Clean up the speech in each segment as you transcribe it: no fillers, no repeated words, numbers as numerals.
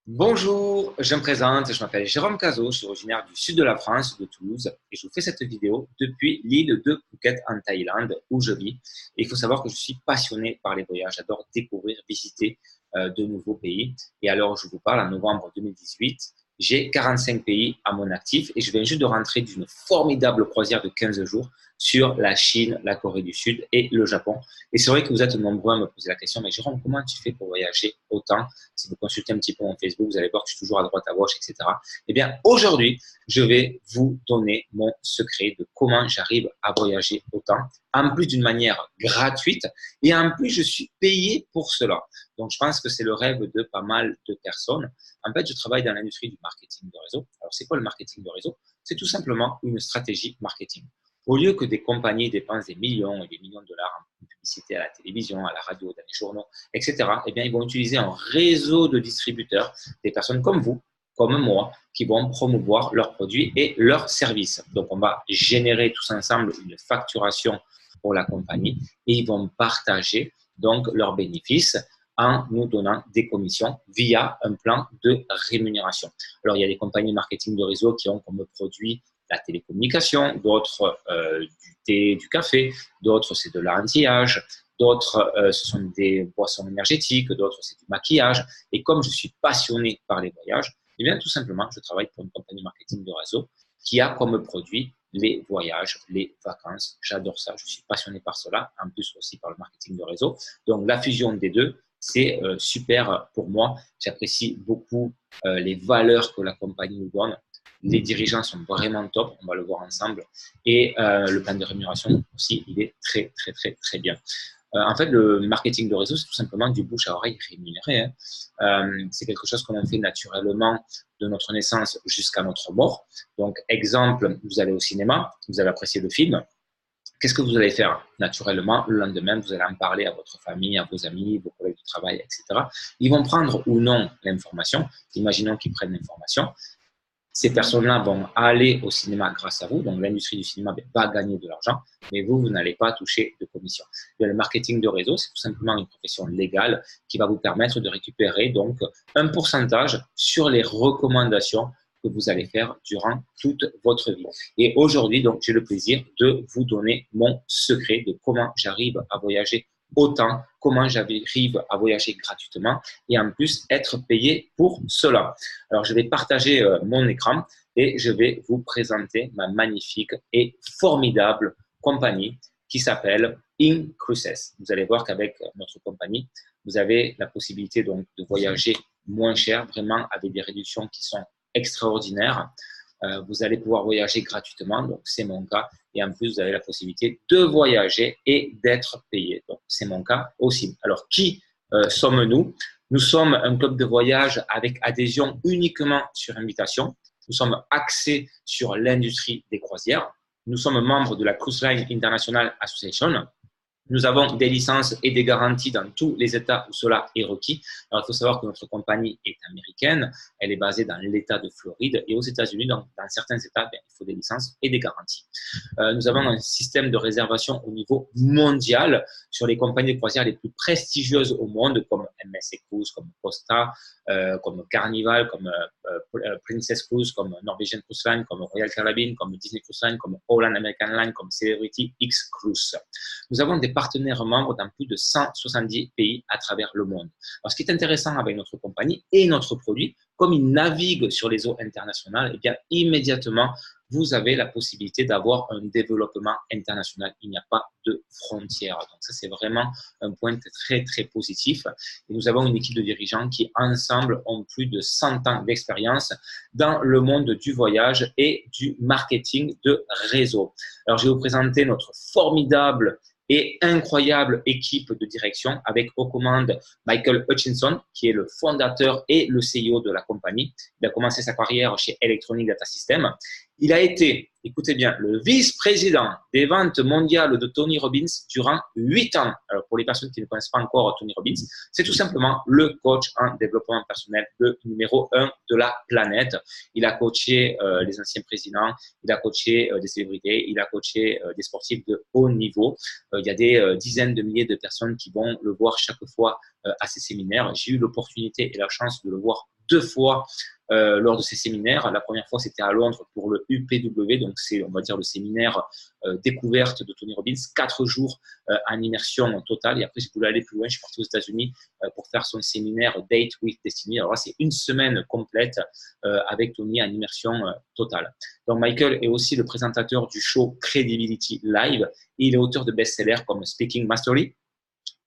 Bonjour, je me présente, je m'appelle Jérôme Cazot, je suis originaire du sud de la France, de Toulouse, et je vous fais cette vidéo depuis l'île de Phuket en Thaïlande, où je vis. Et il faut savoir que je suis passionné par les voyages, j'adore découvrir, visiter de nouveaux pays. Et alors, je vous parle, en novembre 2018, j'ai 45 pays à mon actif et je viens juste de rentrer d'une formidable croisière de 15 jours sur la Chine, la Corée du Sud et le Japon. Et c'est vrai que vous êtes nombreux à me poser la question, mais Jérôme, comment tu fais pour voyager autant? Si vous consultez un petit peu mon Facebook, vous allez voir que je suis toujours à droite, à gauche, etc. Eh bien, aujourd'hui, je vais vous donner mon secret de comment j'arrive à voyager autant, en plus d'une manière gratuite, et en plus, je suis payé pour cela. Donc, je pense que c'est le rêve de pas mal de personnes. En fait, je travaille dans l'industrie du marketing de réseau. Alors, c'est quoi le marketing de réseau? C'est tout simplement une stratégie marketing. Au lieu que des compagnies dépensent des millions et des millions de dollars en publicité à la télévision, à la radio, dans les journaux, etc., eh bien, ils vont utiliser un réseau de distributeurs, des personnes comme vous, comme moi, qui vont promouvoir leurs produits et leurs services. Donc, on va générer tous ensemble une facturation pour la compagnie et ils vont partager donc leurs bénéfices en nous donnant des commissions via un plan de rémunération. Alors, il y a des compagnies marketing de réseau qui ont comme produit la télécommunication, d'autres du thé, du café, d'autres c'est de l'anti-âge, d'autres ce sont des boissons énergétiques, d'autres c'est du maquillage. Et comme je suis passionné par les voyages, eh bien tout simplement, je travaille pour une compagnie marketing de réseau qui a comme produit les voyages, les vacances. J'adore ça, je suis passionné par cela, en plus aussi par le marketing de réseau. Donc la fusion des deux, c'est super pour moi. J'apprécie beaucoup les valeurs que la compagnie nous donne. Les dirigeants sont vraiment top, on va le voir ensemble. Et le plan de rémunération aussi, il est très, très, très, très bien. En fait, le marketing de réseau, c'est tout simplement du bouche à oreille rémunéré. C'est quelque chose que l'on fait naturellement de notre naissance jusqu'à notre mort. Donc, exemple, vous allez au cinéma, vous allez apprécier le film. Qu'est-ce que vous allez faire naturellement le lendemain? Vous allez en parler à votre famille, à vos amis, vos collègues de travail, etc. Ils vont prendre ou non l'information. Imaginons qu'ils prennent l'information. Ces personnes-là vont aller au cinéma grâce à vous. Donc, l'industrie du cinéma va gagner de l'argent, mais vous n'allez pas toucher de commission. Le marketing de réseau, c'est tout simplement une profession légale qui va vous permettre de récupérer donc un pourcentage sur les recommandations que vous allez faire durant toute votre vie. Et aujourd'hui, donc, j'ai le plaisir de vous donner mon secret de comment j'arrive à voyager autant, comment j'arrive à voyager gratuitement et en plus être payé pour cela. Alors, je vais partager mon écran et je vais vous présenter ma magnifique et formidable compagnie qui s'appelle Incruises. Vous allez voir qu'avec notre compagnie, vous avez la possibilité donc de voyager moins cher, vraiment avec des réductions qui sont extraordinaires. Vous allez pouvoir voyager gratuitement, donc c'est mon cas. Et en plus, vous avez la possibilité de voyager et d'être payé. Donc, c'est mon cas aussi. Alors, qui sommes-nous? Nous sommes un club de voyage avec adhésion uniquement sur invitation. Nous sommes axés sur l'industrie des croisières. Nous sommes membres de la Cruise Line International Association. Nous avons des licences et des garanties dans tous les États où cela est requis. Alors, il faut savoir que notre compagnie est américaine. Elle est basée dans l'État de Floride et aux États-Unis, dans certains États, il faut des licences et des garanties. Nous avons un système de réservation au niveau mondial sur les compagnies de croisière les plus prestigieuses au monde, comme MSC Cruise, comme Costa, comme Carnival, comme Princess Cruise, comme Norwegian Cruise Line, comme Royal Caribbean, comme Disney Cruise Line, comme Holland American Line, comme Celebrity X Cruise. Nous avons des partenaires membres dans plus de 170 pays à travers le monde. Alors, ce qui est intéressant avec notre compagnie et notre produit, comme il navigue sur les eaux internationales, eh bien, immédiatement, vous avez la possibilité d'avoir un développement international. Il n'y a pas de frontières. Donc, ça, c'est vraiment un point très, très positif. Et nous avons une équipe de dirigeants qui, ensemble, ont plus de 100 ans d'expérience dans le monde du voyage et du marketing de réseau. Alors, je vais vous présenter notre formidable et incroyable équipe de direction avec aux commandes Michael Hutchinson, qui est le fondateur et le CEO de la compagnie. Il a commencé sa carrière chez Electronic Data System Il a été, écoutez bien, le vice-président des ventes mondiales de Tony Robbins durant 8 ans. Alors, pour les personnes qui ne connaissent pas encore Tony Robbins, c'est tout simplement le coach en développement personnel, le numéro 1 de la planète. Il a coaché les anciens présidents, il a coaché des célébrités, il a coaché des sportifs de haut niveau. Il y a des dizaines de milliers de personnes qui vont le voir chaque fois à ses séminaires. J'ai eu l'opportunité et la chance de le voir 2 fois lors de ces séminaires. La première fois, c'était à Londres pour le UPW, donc c'est, on va dire, le séminaire découverte de Tony Robbins, 4 jours en immersion totale. Et après, j'ai voulu aller plus loin. Je suis parti aux États-Unis pour faire son séminaire Date with Destiny. Alors là, c'est une semaine complète avec Tony en immersion totale. Donc, Michael est aussi le présentateur du show Credibility Live. Et il est auteur de best-sellers comme Speaking Mastery,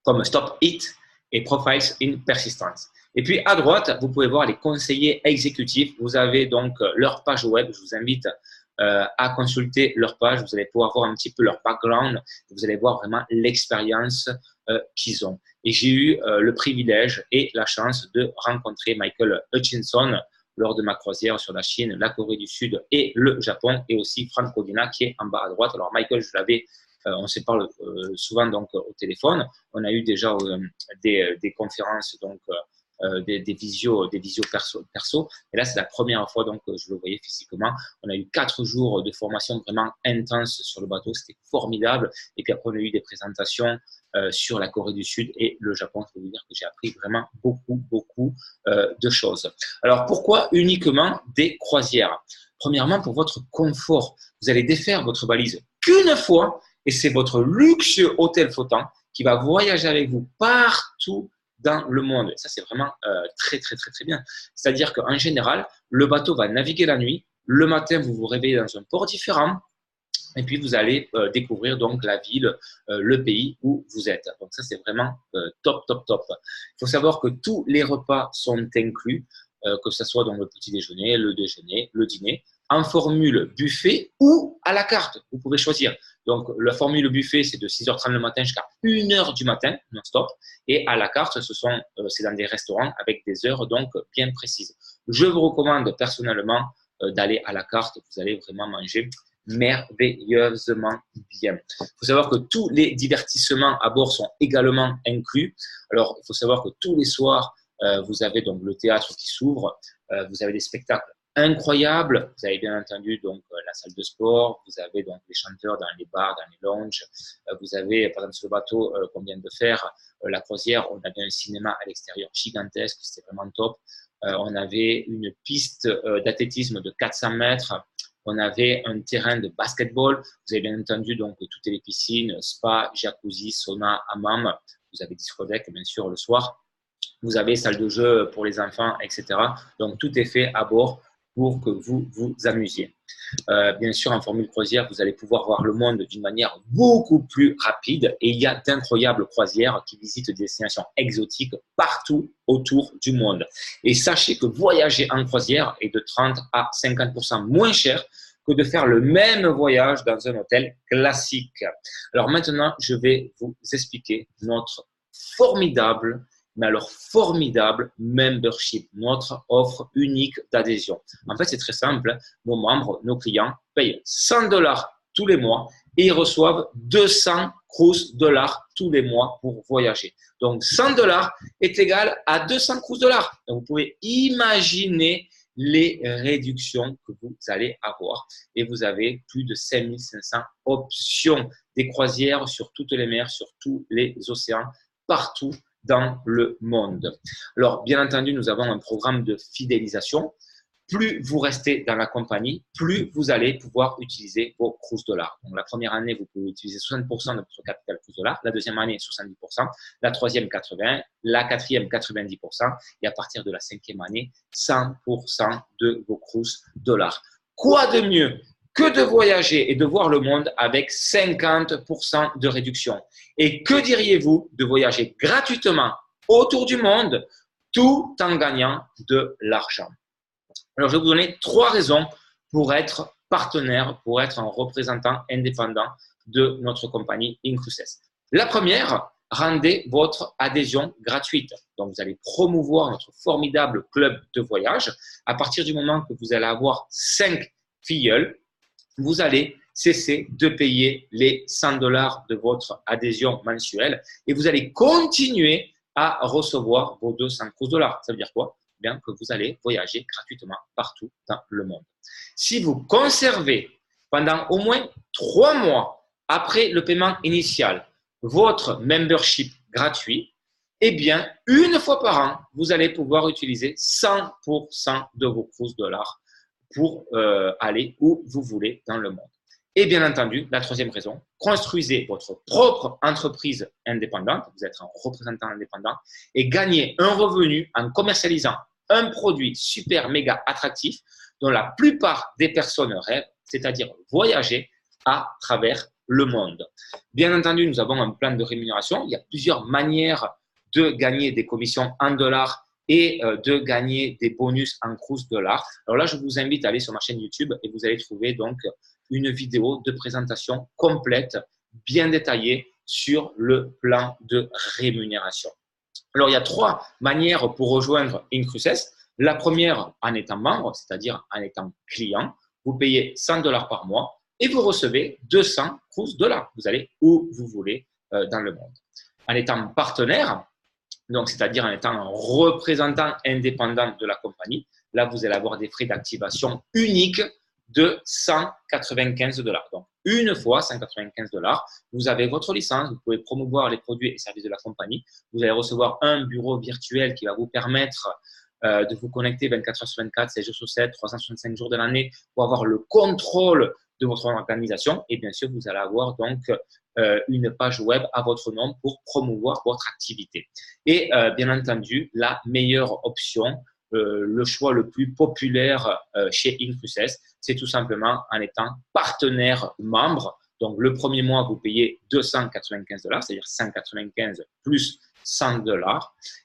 comme Stop It et Profiles in Persistence. Et puis, à droite, vous pouvez voir les conseillers exécutifs. Vous avez donc leur page web. Je vous invite à consulter leur page. Vous allez pouvoir voir un petit peu leur background. Vous allez voir vraiment l'expérience qu'ils ont. Et j'ai eu le privilège et la chance de rencontrer Michael Hutchinson lors de ma croisière sur la Chine, la Corée du Sud et le Japon, et aussi Frank Codina qui est en bas à droite. Alors, Michael, je l'avais on se parle souvent donc au téléphone. On a eu déjà des conférences donc des visios perso. Et là, c'est la première fois donc je le voyais physiquement. On a eu 4 jours de formation vraiment intense sur le bateau. C'était formidable. Et puis après, on a eu des présentations sur la Corée du Sud et le Japon. Je peux vous dire que j'ai appris vraiment beaucoup de choses. Alors, pourquoi uniquement des croisières? Premièrement, pour votre confort. Vous allez défaire votre valise qu'une fois et c'est votre luxueux hôtel flottant qui va voyager avec vous partout dans le monde. Ça, c'est vraiment très bien. C'est-à-dire qu'en général, le bateau va naviguer la nuit. Le matin, vous vous réveillez dans un port différent. Et puis, vous allez découvrir donc la ville, le pays où vous êtes. Donc, ça, c'est vraiment top. Il faut savoir que tous les repas sont inclus, que ce soit dans le petit déjeuner, le déjeuner, le dîner, en formule buffet ou à la carte. Vous pouvez choisir. Donc, la formule buffet, c'est de 6h30 le matin jusqu'à 1h du matin, non-stop. Et à la carte, c'est dans des restaurants avec des heures donc bien précises. Je vous recommande personnellement d'aller à la carte. Vous allez vraiment manger merveilleusement bien. Il faut savoir que tous les divertissements à bord sont également inclus. Alors, il faut savoir que tous les soirs, vous avez donc le théâtre qui s'ouvre, vous avez des spectacles incroyables, vous avez bien entendu donc la salle de sport, vous avez donc les chanteurs dans les bars, dans les lounges, vous avez par exemple sur le bateau qu'on vient de faire, la croisière, on avait un cinéma à l'extérieur gigantesque, c'était vraiment top. On avait une piste d'athlétisme de 400 mètres, on avait un terrain de basketball, vous avez bien entendu donc toutes les piscines, spa, jacuzzi, sauna, hammam, vous avez discothèque bien sûr le soir. Vous avez salle de jeu pour les enfants, etc. Donc, tout est fait à bord pour que vous vous amusiez. Bien sûr, en formule croisière, vous allez pouvoir voir le monde d'une manière beaucoup plus rapide et il y a d'incroyables croisières qui visitent des destinations exotiques partout autour du monde. Et sachez que voyager en croisière est de 30 à 50% moins cher que de faire le même voyage dans un hôtel classique. Alors maintenant, je vais vous expliquer notre formidable membership, notre offre unique d'adhésion. En fait, c'est très simple. Nos membres, nos clients payent $100 tous les mois et ils reçoivent 200 cruise dollars tous les mois pour voyager. Donc, $100 est égal à 200 cruise dollars. Donc, vous pouvez imaginer les réductions que vous allez avoir. Et vous avez plus de 5500 options, des croisières sur toutes les mers, sur tous les océans, partout dans le monde. Alors, bien entendu, nous avons un programme de fidélisation. Plus vous restez dans la compagnie, plus vous allez pouvoir utiliser vos cruise dollars. Donc, la première année, vous pouvez utiliser 60% de votre capital cruise dollars. La deuxième année, 70%. La troisième, 80%. La quatrième, 90%. Et à partir de la cinquième année, 100% de vos cruise dollars. Quoi de mieux que de voyager et de voir le monde avec 50% de réduction? Et que diriez-vous de voyager gratuitement autour du monde tout en gagnant de l'argent? Alors, je vais vous donner 3 raisons pour être partenaire, pour être un représentant indépendant de notre compagnie Incluses. La première, rendez votre adhésion gratuite. Donc, vous allez promouvoir notre formidable club de voyage. À partir du moment que vous allez avoir 5 filleuls, vous allez cesser de payer les 100 $ de votre adhésion mensuelle et vous allez continuer à recevoir vos 200 $. Ça veut dire quoi? Bien que vous allez voyager gratuitement partout dans le monde. Si vous conservez pendant au moins 3 mois après le paiement initial votre membership gratuit, eh bien, une fois par an, vous allez pouvoir utiliser 100% de vos cruise dollars pour aller où vous voulez dans le monde. Et bien entendu, la troisième raison, construisez votre propre entreprise indépendante, vous êtes un représentant indépendant, et gagnez un revenu en commercialisant un produit super méga attractif dont la plupart des personnes rêvent, c'est-à-dire voyager à travers le monde. Bien entendu, nous avons un plan de rémunération. Il y a plusieurs manières de gagner des commissions en dollars et de gagner des bonus en cruise dollars. Alors là, je vous invite à aller sur ma chaîne YouTube et vous allez trouver donc une vidéo de présentation complète, bien détaillée sur le plan de rémunération. Alors, il y a 3 manières pour rejoindre Incruises. La première, en étant membre, c'est-à-dire en étant client. Vous payez 100 $ par mois et vous recevez 200 cruise dollars. Vous allez où vous voulez dans le monde. En étant partenaire, donc c'est-à-dire en étant un représentant indépendant de la compagnie, là, vous allez avoir des frais d'activation uniques de 195 $. Donc, une fois 195 $, vous avez votre licence, vous pouvez promouvoir les produits et services de la compagnie. Vous allez recevoir un bureau virtuel qui va vous permettre de vous connecter 24 heures sur 24, 7 jours sur 7, 365 jours de l'année pour avoir le contrôle de votre organisation. Et bien sûr, vous allez avoir donc une page web à votre nom pour promouvoir votre activité. Et bien entendu, la meilleure option, le choix le plus populaire chez Incruises, c'est tout simplement en étant partenaire membre. Donc, le premier mois, vous payez 295 $, c'est-à-dire 195 plus 100 $.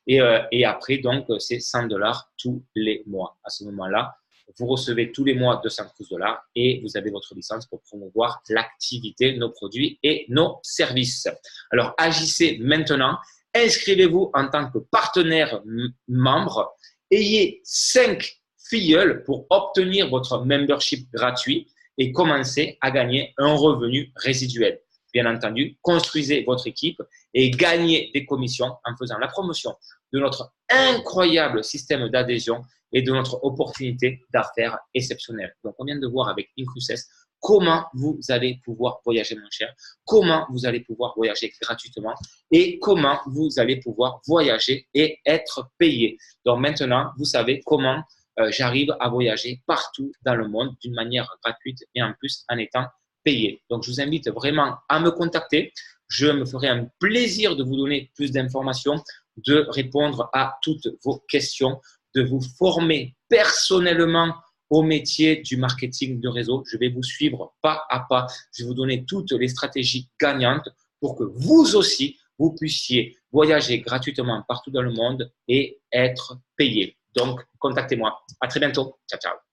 Et après, donc, c'est 100 $ tous les mois. À ce moment-là, vous recevez tous les mois 200 $ et vous avez votre licence pour promouvoir l'activité, nos produits et nos services. Alors, agissez maintenant. Inscrivez-vous en tant que partenaire membre. Ayez 5 filleuls pour obtenir votre membership gratuit et commencez à gagner un revenu résiduel. Bien entendu, construisez votre équipe et gagnez des commissions en faisant la promotion de notre incroyable système d'adhésion et de notre opportunité d'affaires exceptionnelle. Donc, on vient de voir avec Incruises comment vous allez pouvoir voyager moins cher, comment vous allez pouvoir voyager gratuitement et comment vous allez pouvoir voyager et être payé. Donc, maintenant, vous savez comment j'arrive à voyager partout dans le monde d'une manière gratuite et en plus en étant payé. Donc, je vous invite vraiment à me contacter. Je me ferai un plaisir de vous donner plus d'informations, de répondre à toutes vos questions, de vous former personnellement au métier du marketing de réseau. Je vais vous suivre pas à pas. Je vais vous donner toutes les stratégies gagnantes pour que vous aussi, vous puissiez voyager gratuitement partout dans le monde et être payé. Donc, contactez-moi. À très bientôt. Ciao, ciao.